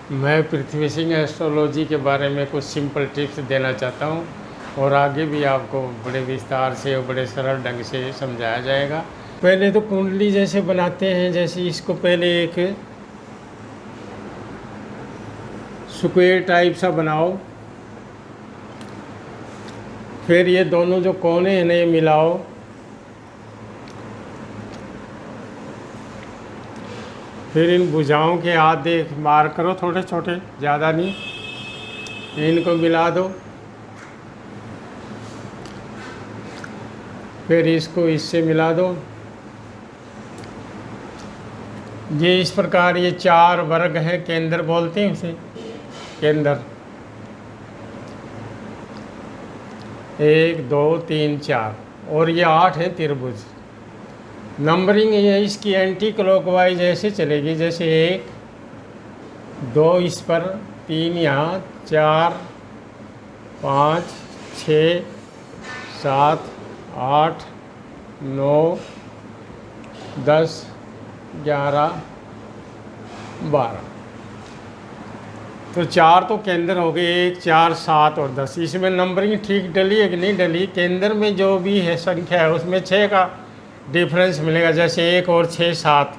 मैं पृथ्वी सिंह एस्ट्रोलॉजी के बारे में कुछ सिंपल टिप्स देना चाहता हूँ और आगे भी आपको बड़े विस्तार से और बड़े सरल ढंग से समझाया जाएगा। पहले तो कुंडली जैसे बनाते हैं, जैसे इसको पहले एक स्क्वायर टाइप सा बनाओ, फिर ये दोनों जो कोने हैं ना ये मिलाओ, फिर इन भुजाओं के आधे मार करो, थोड़े छोटे, ज़्यादा नहीं, इनको मिला दो, फिर इसको इससे मिला दो। ये इस प्रकार ये 4 वर्ग हैं, केंद्र बोलते हैं उसे, केंद्र 1 2 3 4, और ये 8 है त्रिभुज। नंबरिंग ये इसकी एंटी क्लॉकवाइज ऐसे चलेगी, जैसे 1 2 इस पर, 3 यहाँ, 4 5 6 7 8 9 10 11 12। तो 4 तो केंद्र हो गए, 1 4 7 और 10। इसमें नंबरिंग ठीक डली है कि नहीं डली? केंद्र में जो भी है संख्या है उसमें 6 का डिफरेंस मिलेगा, जैसे 1 और 6 7,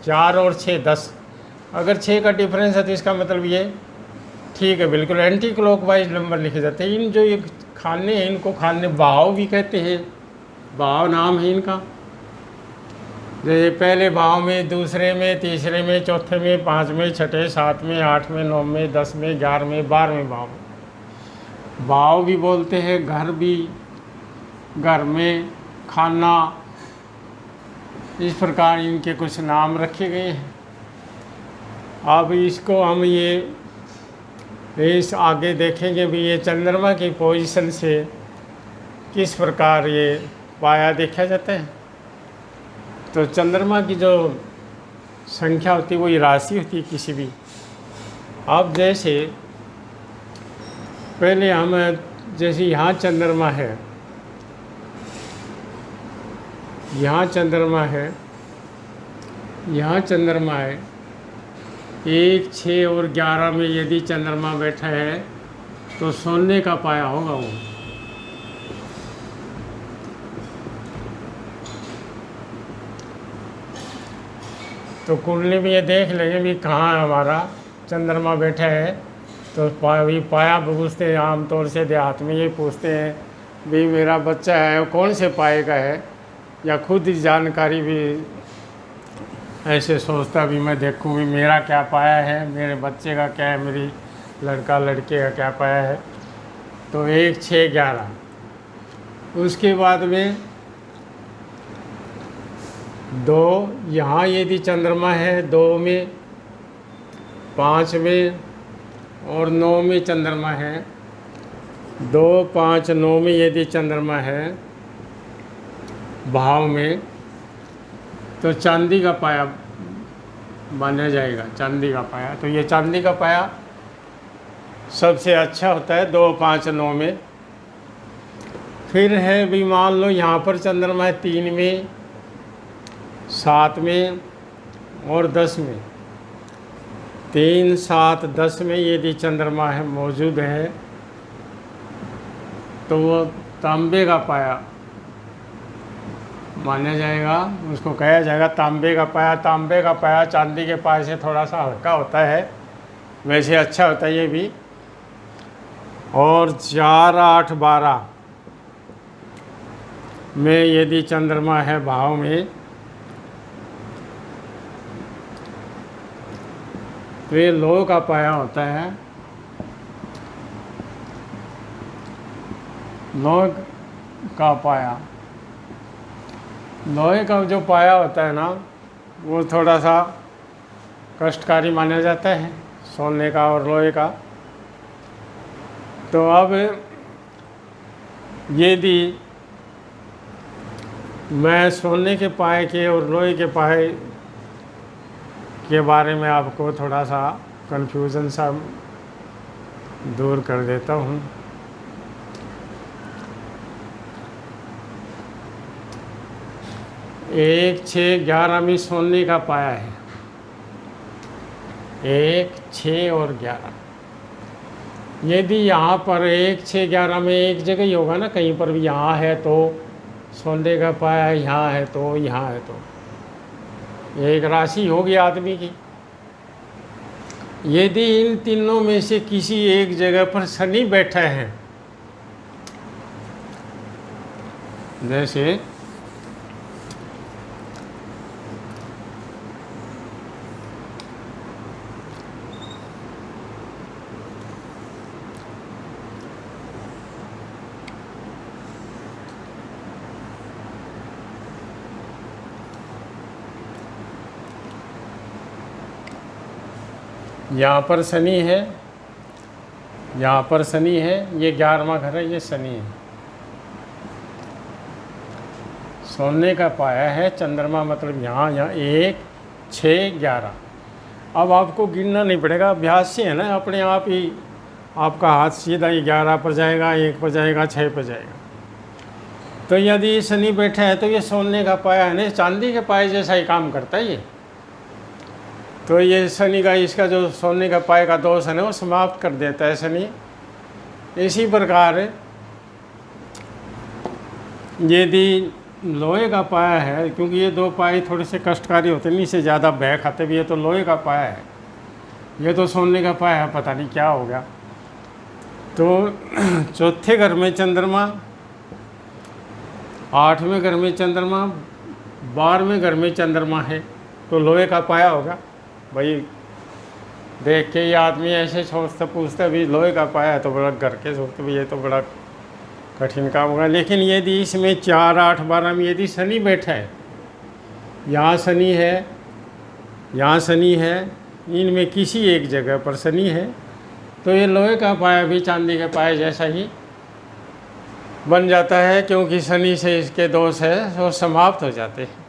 4 और 6 10। अगर 6 का डिफरेंस है तो इसका मतलब ये ठीक है, बिल्कुल एंटी क्लॉकवाइज नंबर लिखे जाते हैं। इन जो ये खाने हैं इनको खाने भाव भी कहते हैं, भाव नाम है इनका। जैसे पहले भाव में, दूसरे में, तीसरे में, चौथे में, 5वें, 6वें, 7वें, 8वें, 9वें, 10वें, 11वें, 12वें भाव। भाव भी बोलते हैं, घर भी, घर में, खाना, इस प्रकार इनके कुछ नाम रखे गए हैं। अब इसको हम इस आगे देखेंगे भी ये चंद्रमा की पोजीशन से किस प्रकार ये पाया देखा जाता है। तो चंद्रमा की जो संख्या होती है वो राशि होती है किसी भी। अब जैसे पहले हम, जैसे यहाँ चंद्रमा है, यहाँ चंद्रमा है, यहाँ चंद्रमा है, 1 6 और 11 में यदि चंद्रमा बैठा है तो सोने का पाया होगा वो। तो कुंडली में ये देख लेंगे भी कहाँ हमारा चंद्रमा बैठा है। तो पाया पूछते हैं, आमतौर से देहात में ये पूछते हैं भी मेरा बच्चा है वो कौन से पाए का है, या खुद ही जानकारी भी ऐसे सोचता भी मैं देखूं भी मेरा क्या पाया है, मेरे बच्चे का क्या है, मेरी लड़का लड़के का क्या पाया है। तो 1 6 11। उसके बाद में 2, यहाँ यदि चंद्रमा है 2 में, 5 में और 9 में चंद्रमा है, 2 5 9 में यदि चंद्रमा है भाव में, तो चांदी का पाया माना जाएगा, चांदी का पाया। तो ये चांदी का पाया सबसे अच्छा होता है 2 5 9 में। फिर है भी मान लो यहाँ पर चंद्रमा है 3 में, 7 में और 10 में। 3 7 10 में यदि चंद्रमा है मौजूद है तो वो तांबे का पाया माना जाएगा, उसको कहा जाएगा तांबे का पाया। तांबे का पाया चांदी के पाए से थोड़ा सा हल्का होता है, वैसे अच्छा होता है ये भी। और 4 8 12 में यदि चंद्रमा है भाव में तो ये लोह का पाया होता है। लोह का पाया, लोहे का जो पाया होता है ना वो थोड़ा सा कष्टकारी माना जाता है, सोने का और लोहे का। तो अब यदि मैं सोने के पाए के और लोहे के पाए के बारे में आपको थोड़ा सा कन्फ्यूज़न सा दूर कर देता हूँ। 1 6 11 में सोने का पाया है। 1, 6 और 11। यदि यहाँ पर 1, 6, 11 में एक जगह ही होगा ना, कहीं पर भी यहाँ है तो सोने का पाया, यहाँ है तो यहाँ है, तो एक राशि होगी आदमी की। यदि इन तीनों में से किसी एक जगह पर शनि बैठा है, जैसे यहाँ पर शनि है, यहाँ पर शनि है, ये 11वां घर है, ये शनि है। सोने का पाया है, चंद्रमा मतलब यहाँ 1, 6, 11। अब आपको गिनना नहीं पड़ेगा, अभ्यास से है ना, अपने आप ही आपका हाथ सीधा ही 11 पर जाएगा, 1 पर जाएगा, 6 पर जाएगा। तो यदि शनि बैठा है तो ये सोने का पाया है ना, चांदी के पाए जैसा ही काम करता है ये। तो ये शनि का, इसका जो सोने का पाए का दोष है ना, वो समाप्त कर देता है शनि। इसी प्रकार यदि लोहे का पाया है, क्योंकि ये 2 पाए थोड़े से कष्टकारी होते हैं, इनसे ज़्यादा बह खाते भी, ये तो लोहे का पाया है, ये तो सोने का पाया है, पता नहीं क्या हो गया। तो चौथे घर में चंद्रमा, 8वें घर में चंद्रमा, 12वें घर में चंद्रमा है, तो लोहे का पाया होगा भाई। देख के ये आदमी ऐसे सोचता पूछता भी लोहे का पाया है, तो बड़ा घर के सोचते भी ये तो बड़ा कठिन काम होगा। लेकिन यदि इसमें 4, 8, 12 में यदि शनि बैठा है, यहाँ शनि है, यहाँ शनि है, इनमें किसी एक जगह पर शनि है, तो ये लोहे का पाया भी चांदी के पाए जैसा ही बन जाता है, क्योंकि शनि से इसके दोष है वो समाप्त हो जाते हैं।